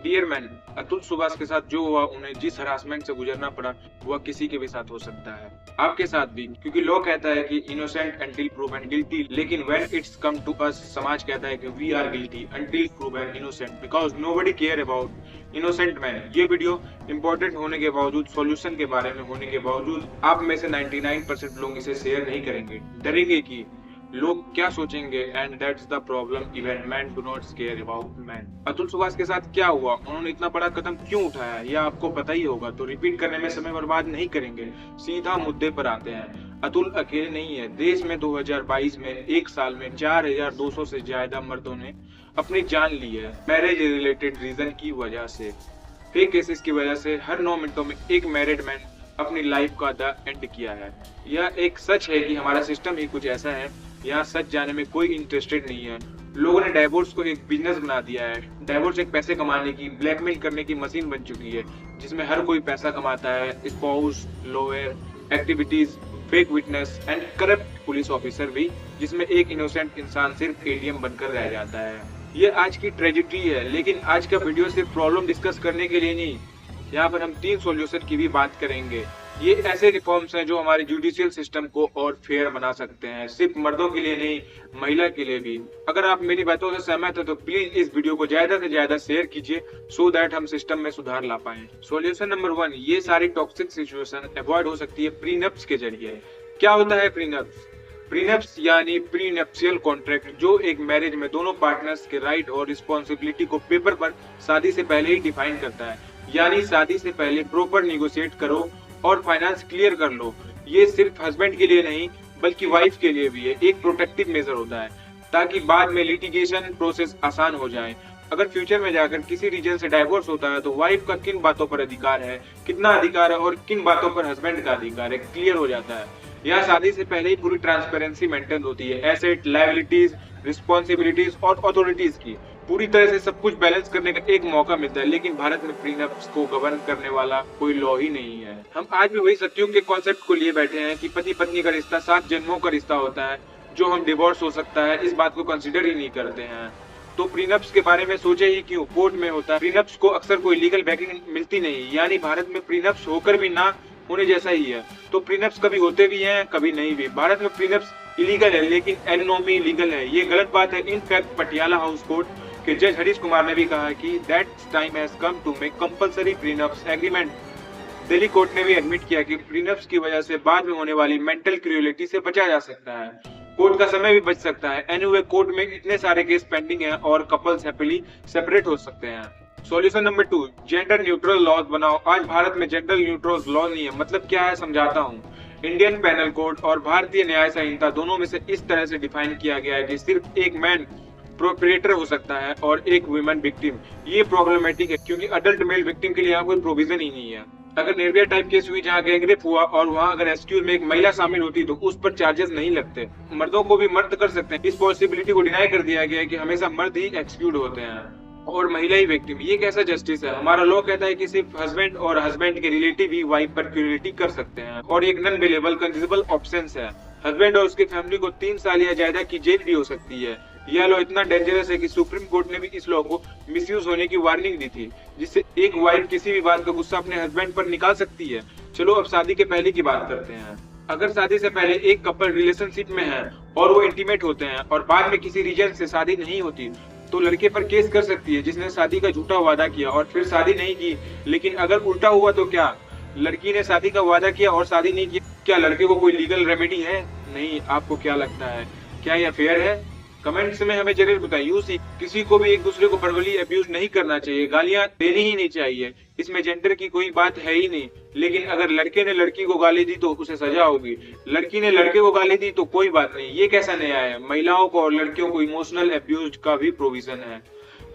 Dear man, Atul Subhash के साथ जो हुआ, उन्हें जिस हरासमेंट से गुजरना पड़ा, वह किसी के भी साथ हो सकता है, आपके साथ भी। क्योंकि लोग कहता है कि इनोसेंट अंटिल प्रूवन गिल्टी, लेकिन when it's come to us, समाज कहता है कि we are guilty until proven innocent, because nobody care about innocent man. ये वीडियो इंपॉर्टेंट होने के बावजूद, सॉल्यूशन के बारे में होने के बावजूद, आप में से 99% लोग इसे शेयर नहीं करेंगे, डरेंगे कि लोग क्या सोचेंगे, and that's the problem, even man do not care about man. Atul Subhash के साथ क्या हुआ, उन्होंने इतना बड़ा कदम क्यों उठाया, यह आपको पता ही होगा, तो रिपीट करने में समय बर्बाद नहीं करेंगे, सीधा मुद्दे पर आते हैं। अतुल अकेले नहीं है, देश में 2022 में एक साल में 4200 से ज्यादा मर्दों ने अपनी जान ली है मैरिज रिलेटेड रीजन की वजह से। फेक केसेस की वजह से हर 9 मिनटों में एक मैरिड मैन अपनी लाइफ का द एंड किया है। यह एक सच है कि हमारा सिस्टम ही कुछ ऐसा है, यहाँ सच जाने में कोई इंटरेस्टेड नहीं है। लोगों ने डाइवोर्स को एक बिजनेस बना दिया है। डाइवोर्स एक पैसे कमाने की, ब्लैकमेल करने की मशीन बन चुकी है, जिसमें हर कोई पैसा कमाता है। Spouse, lawyer, activities, fake witness and corrupt police officer भी, जिसमें एक इनोसेंट इंसान सिर्फ एटीएम बनकर रह जाता है। ये आज की ट्रेजेडी है, लेकिन आज का वीडियो सिर्फ प्रॉब्लम डिस्कस करने के लिए नहीं, यहाँ पर हम 3 सॉल्यूशन की भी बात करेंगे। ये ऐसे रिफॉर्म्स हैं जो हमारे जुडिशियल सिस्टम को और फेयर बना सकते हैं, सिर्फ मर्दों के लिए नहीं, महिला के लिए भी। अगर आप मेरी बातों से सहमत हैं तो प्लीज इस वीडियो को ज्यादा से ज्यादा शेयर कीजिए, सो दैट हम सिस्टम में सुधार ला पाए। सॉल्यूशन नंबर 1, ये सारी टॉक्सिक सिचुएशन अवॉइड हो सकती है प्रीनप्स के जरिए। क्या होता है प्रीनप्स? प्रीनप्स यानी प्रीनप्शियल कॉन्ट्रैक्ट, जो एक मैरिज में दोनों पार्टनर्स के राइट और रिस्पॉन्सिबिलिटी को पेपर पर शादी से पहले ही डिफाइन करता है। यानी शादी से पहले प्रॉपर निगोशिएट करो और फाइनेंस क्लियर कर लो। ये सिर्फ हस्बैंड के लिए नहीं, बल्कि वाइफ के लिए भी है। एक प्रोटेक्टिव मेजर होता है, ताकि बाद में लिटिगेशन प्रोसेस आसान हो जाए। अगर फ्यूचर में जाकर किसी रीजन से डाइवोर्स होता है तो वाइफ का किन बातों पर अधिकार है, कितना अधिकार है और किन बातों पर हस्बैंड का अधिकार है, क्लियर हो जाता है। यह शादी से पहले ही पूरी ट्रांसपेरेंसी मेंटेन होती है। एसेट, लायबिलिटीज, रिस्पॉन्सिबिलिटीज और अथॉरिटीज की पूरी तरह से सब कुछ बैलेंस करने का एक मौका मिलता है। लेकिन भारत में प्रीनप्स को गवर्न करने वाला कोई लॉ ही नहीं है। हम आज भी वही सत्युग के कॉन्सेप्ट को लिए बैठे हैं कि पति पत्नी का रिश्ता 7 जन्मों का रिश्ता होता है, जो हम डिवोर्स हो सकता है, इस बात को कंसिडर ही नहीं करते हैं। तो प्रीनप्स के बारे में सोचे ही क्यों, कोर्ट में होता है। प्रीनप्स को अक्सर कोई लीगल बैकिंग मिलती नहीं, यानी भारत में प्रीनप्स होकर भी ना होने जैसा ही है। तो प्रीनप्स कभी होते भी हैं, कभी नहीं भी। भारत में प्रीनप्स इलीगल है, लेकिन एलिमनी लीगल है। ये गलत बात है। इनफैक्ट पटियाला हाउस कोर्ट के जज हरीश कुमार ने भी कहा कि that time has come to make compulsory prenups agreement. Delhi court ने भी एडमिट किया कि प्रीनप्स की वजह से बाद में होने वाली मेंटल क्रूएलिटी से बचा जा सकता है, कोर्ट का समय भी बच सकता है। एनीवे, कोर्ट में इतने सारे केस पेंडिंग हैं और कपल्स हैप्पीली सेपरेट हो सकते हैं। Solution number 2, gender neutral laws बनाओ। आज भारत में जेंडर न्यूट्रल लॉ नहीं है। मतलब क्या है, समझाता हूँ। इंडियन पेनल कोड और भारतीय न्याय संहिता दोनों में से इस तरह से डिफाइन किया गया है कि सिर्फ एक मैन प्रोपरेटर हो सकता है और एक वुमेन विक्टिम। ये प्रॉब्लमेटिक है, क्योंकि अडल्ट मेल विक्टिम के लिए यहाँ कोई प्रोविजन ही नहीं है। अगर निर्भया टाइप केस हुई जहाँ गैंगरेप हुआ और वहाँ अगर एक्सक्यूज में एक महिला शामिल होती तो उस पर चार्जेस नहीं लगते। मर्दों को भी मर्द कर सकते हैं। इस पॉसिबिलिटी को डिनाई कर दिया गया है कि हमेशा मर्द ही एक्सक्यूज होते हैं और महिला ही विक्टिम। ये कैसा जस्टिस है? हमारा लॉ कहता है कि सिर्फ हस्बैंड और हस्बैंड के रिलेटिव ही वाइफ पर क्रूएलिटी कर सकते हैं, और एक नॉन बेलेबल कंज्यूजेबल ऑप्शंस है। हस्बैंड और उसके फैमिली को 3 साल या ज्यादा की जेल भी हो सकती है। यह लॉ इतना डेंजरस है कि सुप्रीम कोर्ट ने भी इस लॉ को मिसयूज होने की वार्निंग दी थी, जिससे एक वाइफ किसी भी बात का गुस्सा अपने हस्बैंड पर निकाल सकती है। चलो अब शादी के पहले की बात करते हैं। अगर शादी से पहले एक कपल रिलेशनशिप में है और वो इंटीमेट होते हैं और बाद में किसी रीजन से शादी नहीं होती, तो लड़के पर केस कर सकती है जिसने शादी का झूठा वादा किया और फिर शादी नहीं की। लेकिन अगर उल्टा हुआ तो क्या? लड़की ने शादी का वादा किया और शादी नहीं की, क्या लड़के को कोई लीगल रेमेडी है? नहीं। आपको क्या लगता है, क्या यह फेयर है? कमेंट्स में हमें जरूर बताइए। किसी को भी एक दूसरे को वर्बली अब्यूज नहीं करना चाहिए, गालियां देनी ही नहीं चाहिए। इसमें जेंडर की कोई बात है ही नहीं। लेकिन अगर लड़के ने लड़की को गाली दी तो उसे सजा होगी, लड़की ने लड़के को गाली दी तो कोई बात नहीं। ये कैसा न्याय है? महिलाओं को और लड़कियों को इमोशनल अब्यूज का भी प्रोविजन है,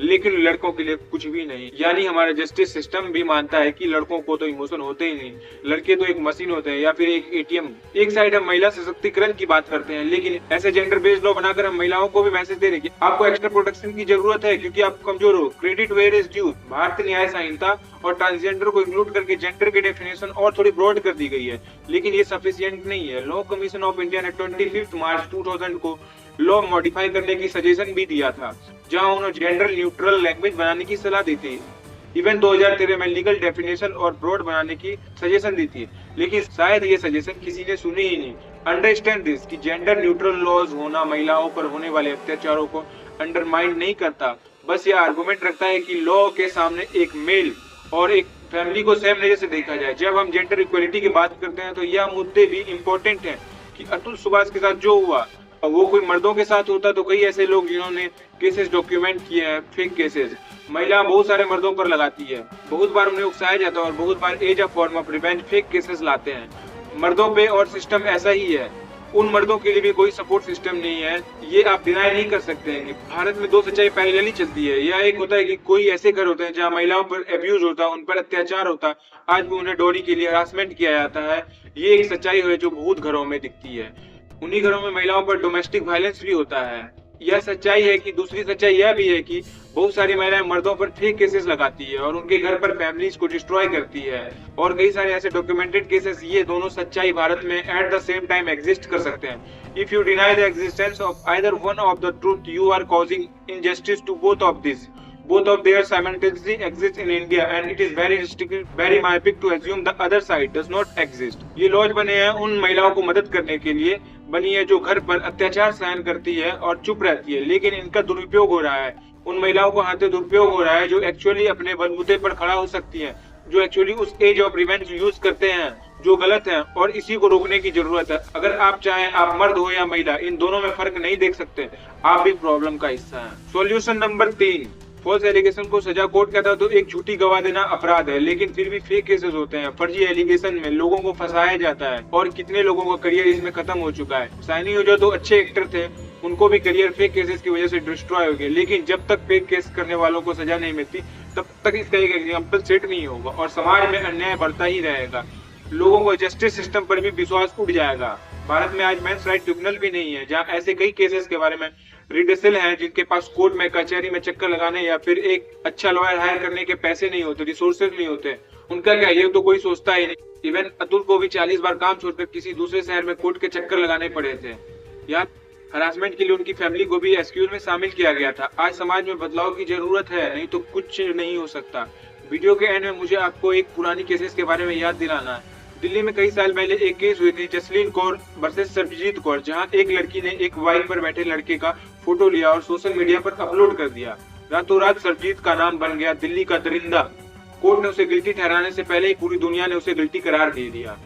लेकिन लड़कों के लिए कुछ भी नहीं। यानी हमारा जस्टिस सिस्टम भी मानता है कि लड़कों को तो इमोशन होते ही नहीं, लड़के तो एक मशीन होते हैं या फिर एक एटीएम। एक साइड हम महिला सशक्तिकरण की बात करते हैं, लेकिन ऐसे जेंडर बेस्ड लॉ बनाकर हम महिलाओं को भी मैसेज दे रहे हैं कि आपको एक्स्ट्रा प्रोटेक्शन की जरूरत है क्योंकि आप कमजोर हो। Credit where is due. Bharatiya Nyaya संहिता और ट्रांसजेंडर को इंक्लूड करके जेंडर की डेफिनेशन और थोड़ी ब्रॉड कर दी गई है, लेकिन ये सफिशिएंट नहीं है। लॉ कमीशन ऑफ इंडिया ने 25 मार्च 2000 को लॉ मॉडिफाई करने की सजेशन भी दिया था, जहां उन्होंने जेंडर न्यूट्रल लैंग्वेज बनाने की सलाह दी थी। इवन 2013 में लीगल डेफिनेशन और ब्रॉड बनाने की सजेशन दी थी, लेकिन शायद ये सजेशन किसी ने सुनी ही नहीं। अंडरस्टैंड दिस कि जेंडर न्यूट्रल लॉज होना महिलाओं पर होने वाले अत्याचारों को अंडरमाइन नहीं करता, बस ये आर्गुमेंट रखता है कि लॉ के सामने एक मेल और एक फैमिली को सेम नजर से देखा जाए। जब हम जेंडर इक्वलिटी की बात करते हैं तो यह मुद्दे भी इम्पोर्टेंट हैं कि अतुल सुभाष के साथ जो हुआ वो कोई मर्दों के साथ होता तो कई ऐसे लोग जिन्होंने केसेस डॉक्यूमेंट किए हैं, फेक केसेस। महिला बहुत सारे मर्दों पर लगाती है, बहुत बार उन्हें उकसाया जाता है और बहुत बार as of form of revenge fake cases लाते हैं मर्दों पे, और सिस्टम ऐसा ही है। उन मर्दों के लिए भी कोई सपोर्ट सिस्टम नहीं है। ये आप डिनाई नहीं कर सकते हैं कि भारत में दो सच्चाई पैरेलली चलती है। यह एक होता है कि कोई ऐसे घर होते हैं जहाँ महिलाओं पर एब्यूज होता है, उन पर अत्याचार होता है, आज भी उन्हें डोरी के लिए हरासमेंट किया जाता है। ये एक सच्चाई है जो बहुत घरों में दिखती है। उन्हीं घरों में महिलाओं पर डोमेस्टिक वायलेंस भी होता है। यह सच्चाई है कि दूसरी सच्चाई यह भी है कि बहुत सारी महिलाएं मर्दों पर फेक केसेस लगाती है और उनके घर पर फैमिलीज को डिस्ट्रॉय करती है, और कई सारे ऐसे डॉक्यूमेंटेड केसेस। ये दोनों सच्चाई भारत में at the same time exist कर सकते हैं। If you deny the existence of either one of the truth, you are causing injustice to both of this. Both of their simultaneously exist in India and it is very restricted, very myopic to assume the other side does not exist. ये laws बने हैं उन महिलाओं को मदद करने के लिए बनी है जो घर पर अत्याचार सहन करती है और चुप रहती है, लेकिन इनका दुरुपयोग हो रहा है। उन महिलाओं को हाथे दुरुपयोग हो रहा है जो एक्चुअली अपने बलबूते पर खड़ा हो सकती है, जो एक्चुअली उस एज ऑफ रिवेंज यूज करते हैं जो गलत है, और इसी को रोकने की जरूरत है। अगर आप चाहें, आप मर्द हो या महिला, इन दोनों में फर्क नहीं देख सकते, आप भी प्रॉब्लम का हिस्सा हैं। सॉल्यूशन नंबर 3, फॉल्स एलिगेशन को सजा कोर्ट कहता है तो एक झूठी गवाह देना अपराध है, लेकिन फिर भी फेक केसेस होते हैं। फर्जी एलिगेशन में लोगों को फंसाया जाता है और कितने लोगों का करियर इसमें खत्म हो चुका है। साइनी यूजर तो अच्छे एक्टर थे, उनको भी करियर फेक केसेस की वजह से डिस्ट्रॉय हो गया, लेकिन जब तक फेक केस करने वालों को सजा नहीं मिलती तब तक इसका एक एग्जाम्पल सेट नहीं होगा और समाज में अन्याय बढ़ता ही रहेगा। लोगों को जस्टिस सिस्टम पर भी विश्वास उठ जाएगा। भारत में आज मेंस राइट ट्रिब्यूनल भी नहीं है जहां ऐसे कई केसेस के बारे में रिडसल हैं जिनके पास कोर्ट में, कचहरी में चक्कर लगाने या फिर एक अच्छा लॉयर हायर करने के पैसे नहीं होते, रिसोर्सेज नहीं होते। उनका क्या, ये तो कोई सोचता ही नहीं। इवन अतुल को भी 40 बार काम छोड़कर किसी दूसरे शहर में कोर्ट के चक्कर लगाने पड़े थे। यार, हरासमेंट के लिए उनकी फैमिली को भी एसक्यूज में शामिल किया गया था। आज समाज में बदलाव की जरूरत है, नहीं तो कुछ नहीं हो सकता। वीडियो के एंड में मुझे आपको एक पुरानी केसेस के बारे में याद दिलाना है। दिल्ली में कई साल पहले एक केस हुई थी, जसलीन कौर वर्सेस सरबजीत कौर, जहां एक लड़की ने एक बाइक पर बैठे लड़के का फोटो लिया और सोशल मीडिया पर अपलोड कर दिया। रातों रात सरबजीत का नाम बन गया दिल्ली का दरिंदा। कोर्ट ने उसे गिल्टी ठहराने से पहले ही पूरी दुनिया ने उसे गिल्टी करार दे दिया।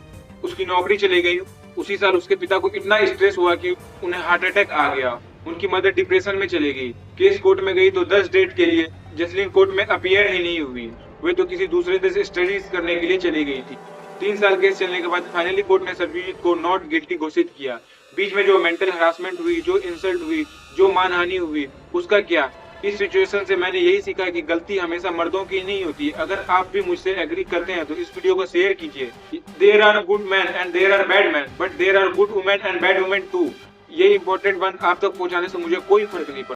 उसकी नौकरी चली गई। उसी साल उसके पिता को इतना स्ट्रेस हुआ कि उन्हें हार्ट अटैक आ गया। उनकी मदर डिप्रेशन में चली गई। केस कोर्ट में गई तो 10 डेट के लिए जसलीन कोर्ट में अपीयर ही नहीं हुई। वे तो किसी दूसरे देश स्टडीज करने के लिए चली गई थी। 3 साल केस चलने के बाद फाइनली कोर्ट ने सरबजीत को नॉट गिल्टी घोषित किया। बीच में जो मेंटल हरासमेंट हुई, जो इंसल्ट हुई, जो मानहानि हुई, उसका क्या? इस सिचुएशन से मैंने यही सीखा कि गलती हमेशा मर्दों की नहीं होती। अगर आप भी मुझसे एग्री करते हैं तो इस वीडियो को शेयर कीजिए। There are good man and there are bad man, but there are good women and bad women too. ये इंपॉर्टेंट बात आप तक पहुंचाने से मुझे कोई फर्क नहीं पड़ता।